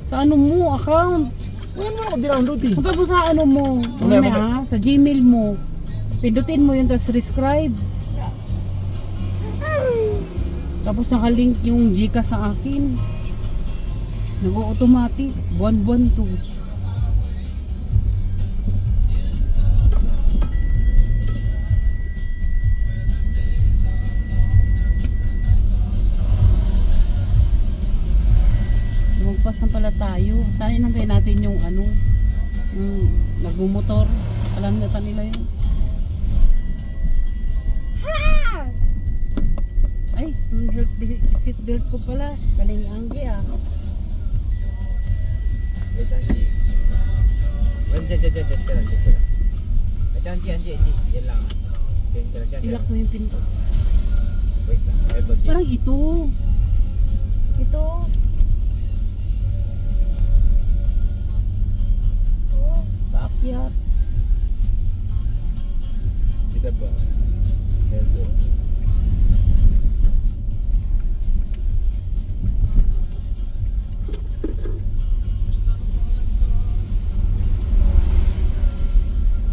Sa ano mo, account. Ngayon mo ako dinownload eh. Punta mo sa ano mo, mamaya, sa Gmail mo. Pindutin mo yun, tapos rescribe. Tapos nakalink yung Gcash sa akin. Nag-automatic. Buwan-buwan to. Lumagpas na pala tayo. Sana nantay natin yung ano, yung nagmumotor. Alam na nila yun. Ay, yung seat belt ko pala. Galing Anggi ah. Wait, Angie. Just ka lang. Wait, Angie. Yan lang. Ilak mo yung pinto. Wait lang. Parang ito. Ito. Paakyat. Dito ba? Ito.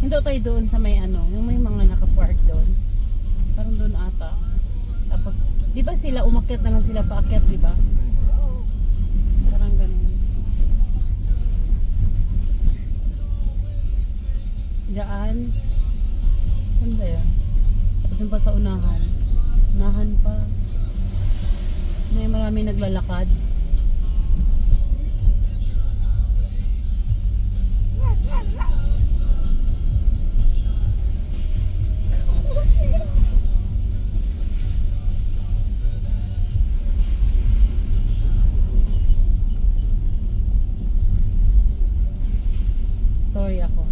Hindi tayo doon sa may ano, yung may mga naka-park doon. Parang doon ata. Tapos, di ba sila umakyat na lang sila paakyat, di ba? Parang ganun. Diyan. Ano ba yan? Doon pa sa unahan. Unahan pa. May marami naglalakad. Story ako.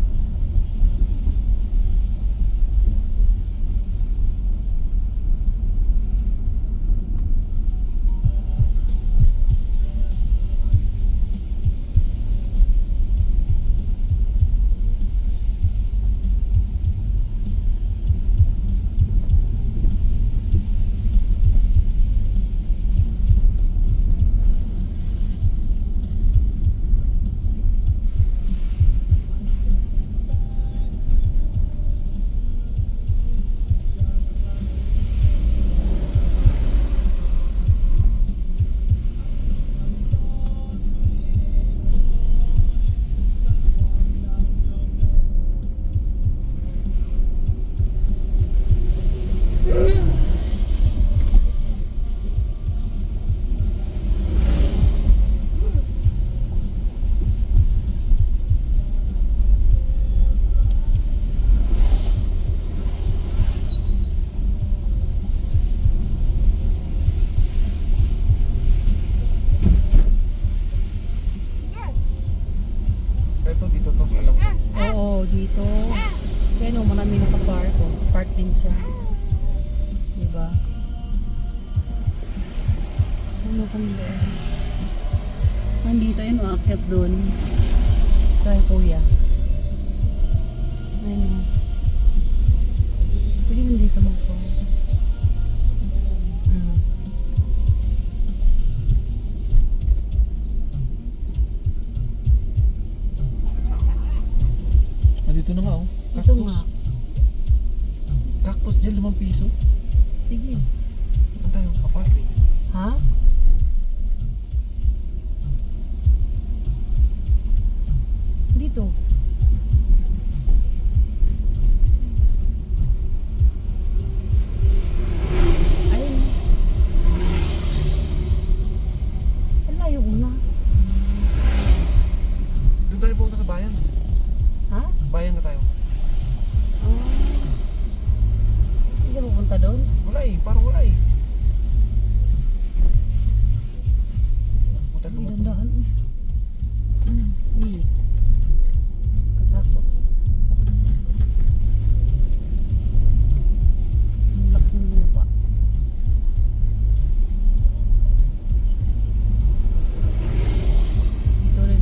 Ito, dito to. Alam ko. Oo, dito. Kaya no, marami naka-park. Oh. Park din siya. Diba? Ano kang doon? Nandito yun, aakyat doon. Kaya kuya. Ayun. Pwede mo dito magpo. Dito na nga oh. Ito nga. Cactus dyan, 5 piso. Sige. Ano tayo? Kapag? Ha? Dito. Ayun. Ang layo na. Doon tayo pupunta sa bayan. Ha? Bayan na tayo. Ah. Hindi ka pupunta doon? Wala eh, parang wala eh. Punta Hindi naman. dandahan. Hindi. Katakot. Ang laking lupa. Dito rin.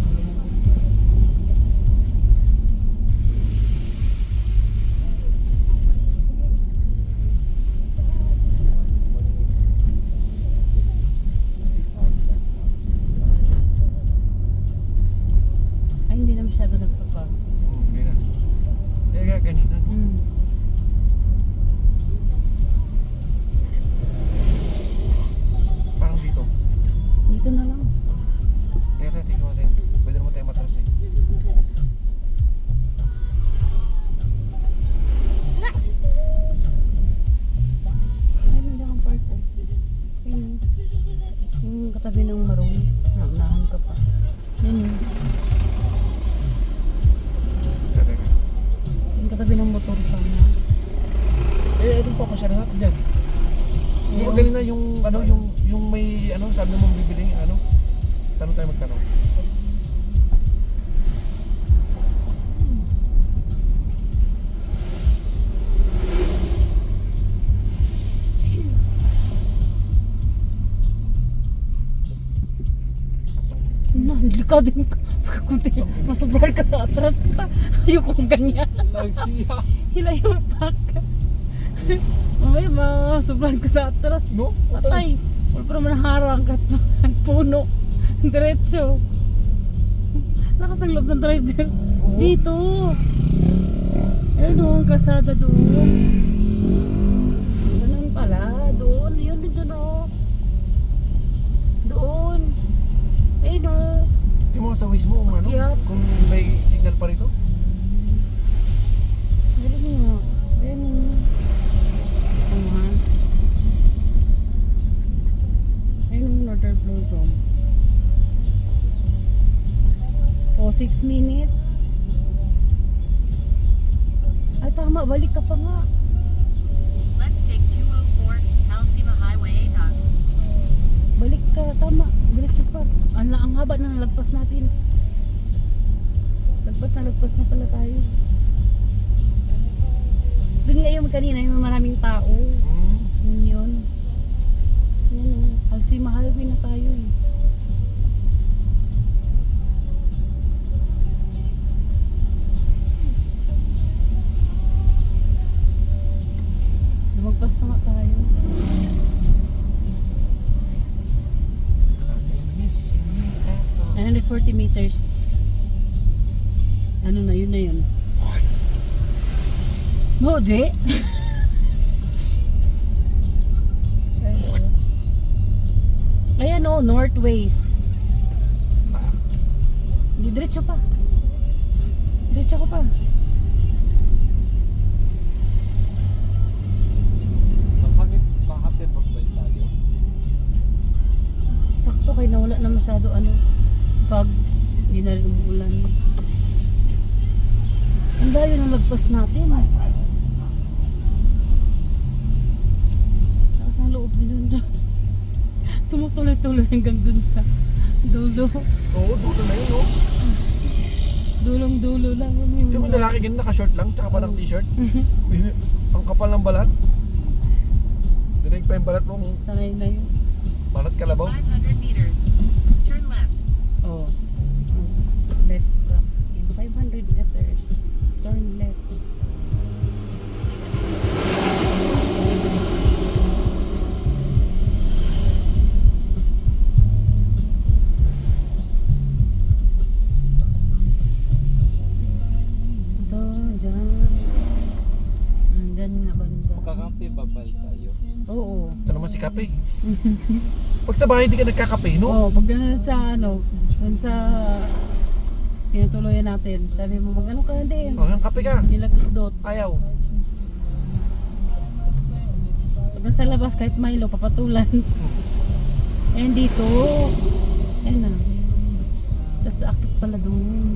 masyado nagpa-fog. Hindi na. Kaya ganyan na. Parang dito. Dito na lang. Kaya tingnan natin. Pwede naman tayo matras eh. Ay, nandiyan ang park oh. Yung katabi ng marong. Naunahan ka pa. Yun yun. Teka. Yung katabi ng motor sana. Doon po kasi natin dyan. Yung galing na yung ano, yung may ano, sabi mo bibili ano. Tanong tayo magtanong. Na, delikado yung pagkakunti. Masubral ka sa atras. Ayokong ganyan. Hila yung paka. Mamaya masubral ka sa atras. No? Patay. Wala pa naman harang ka. Puno. Diretso. Lakas ang loob ng driver. Oo. Dito. Ayun o, ang kasada doon. Ganun pala. Doon. Yun doon o. Doon. Ayun o. Yung mga sa Waze mo, kung ano, Yup. kung may signal pa rito. Galing nga. Ayun o. Ayan. Ayun o, Northern Blossom. O, 6 minutes. Ay, tama. Balik ka pa nga. Let's take 204 Alcima Highway 8 Balik ka. Tama. Diretso pa. Ang haba na nalagpas natin. Lagpas na pala tayo. Doon ngayon kanina yung maraming tao. Yun yun. Yan o. Alcima Highway na tayo eh. Lumagpas na nga tayo. Miss me eto. 940 meters. Ano na yun na yun? Mo, Jay? Ayan o, northways. Hindi, diretso pa. Diretso ko pa. Bakit pagbalik tayo? Sakto kayo na wala na masyado ano, fog. Hindi na rin umuulan. Ang layo ng lagpas natin. Tapos ang loob din dun. Tumutuloy-tuloy hanggang dun sa dulo. Oo, dulo na yun, no? Dulong-dulo lang. Di mo lalaki ganun, naka-short lang, tsaka parang t-shirt. Ang kapal ng balat. Dinig pa yung balat mo, Sanay na yun. balat kalabaw. 500 meters. Turn left. Oh. Left ka. In 500 meters. Turn left. Ito, dyan. Dyan nga banda. Magkakape babalik tayo. Oo. Ito naman si Kape. Pag sa bahay, hindi ka nagkakape, no? Oo, pag ganun sa ano, dun sa tinutuloyan natin, sabi mo mag-ano ka din. Oh, ang kape ka. Nilagsdot. Ayaw. Pag nasa labas kahit Milo, papatulan. Ayan dito. Ayan na. Tapos akit pala doon.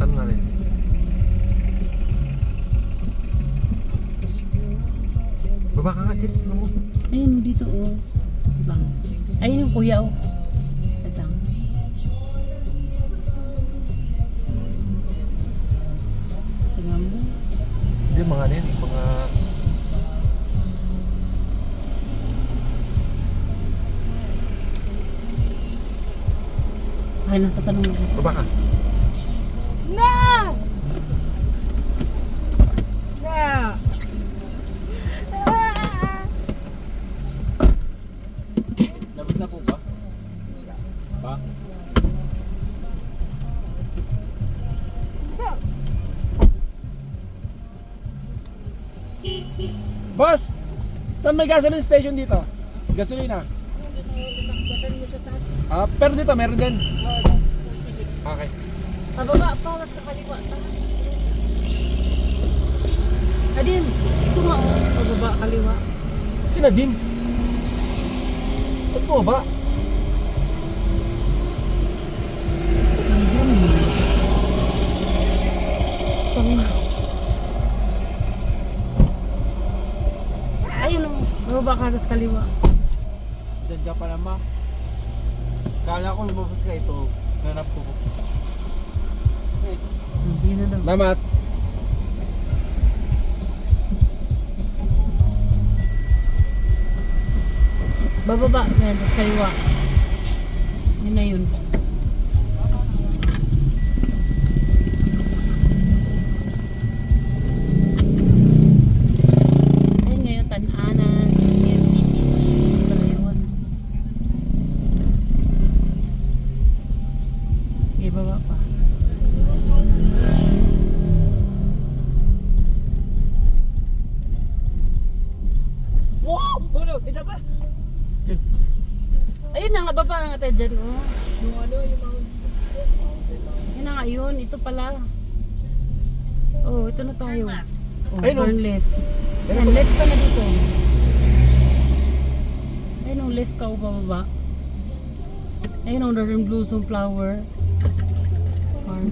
Ano na rin? Baba ka nga, Kit. Ano mo? Ayun dito oh. Lang. Ayun yung kuya oh. Lang. Tingnan mo. Hindi, mga ano yan, mga... Ay, natatanong ako. Baba ka. Na! Na! Labas na po ba? Pa? Boss! Saan may gasoline station dito? Gasolina? Ah, pero dito meron din. Okay. Pababa, pawas ka kaliwa. Adin, ito nga oh. Pababa, kaliwa. Sina Dim? Ba't mo ba? Ayun oh. Pababa ka sa kaliwa. Diyan ka pa naman. Kala ko lumabas kayo, so nanap ko. Hindi na daw. Salamat. Bababa, ganyan, tapos kaliwa. Yun na yun. Ayun ngayon, Tan-Anan, PTC, pala yun. Okay, baba pa. Wow! Puno! Ito pa! Ayun na nga, baba na nga tayo dyan, oh. Yung ano, yung mountain. Yun na nga yun, ito pala. Oh, ito na tayo. Turn left. Oh, Ayun, oh. turn left. Ayun, Yan, oh. left ka na dito. Ayun oh, left ka o bababa. Ayun oh, the blossom flower. Farm.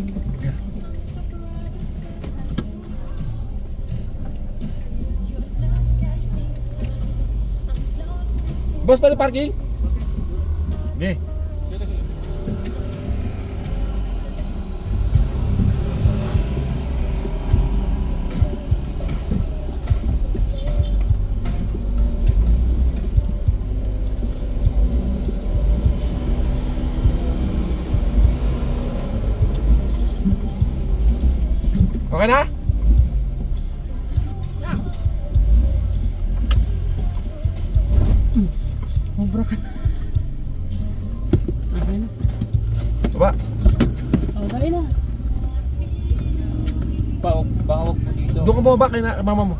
Boss, pwede parking? Okay. Okay na? Obra ka na. Okay na. Baba. Okay na. Baka wag mo dito. Doon ka bumaba kay na mama mo.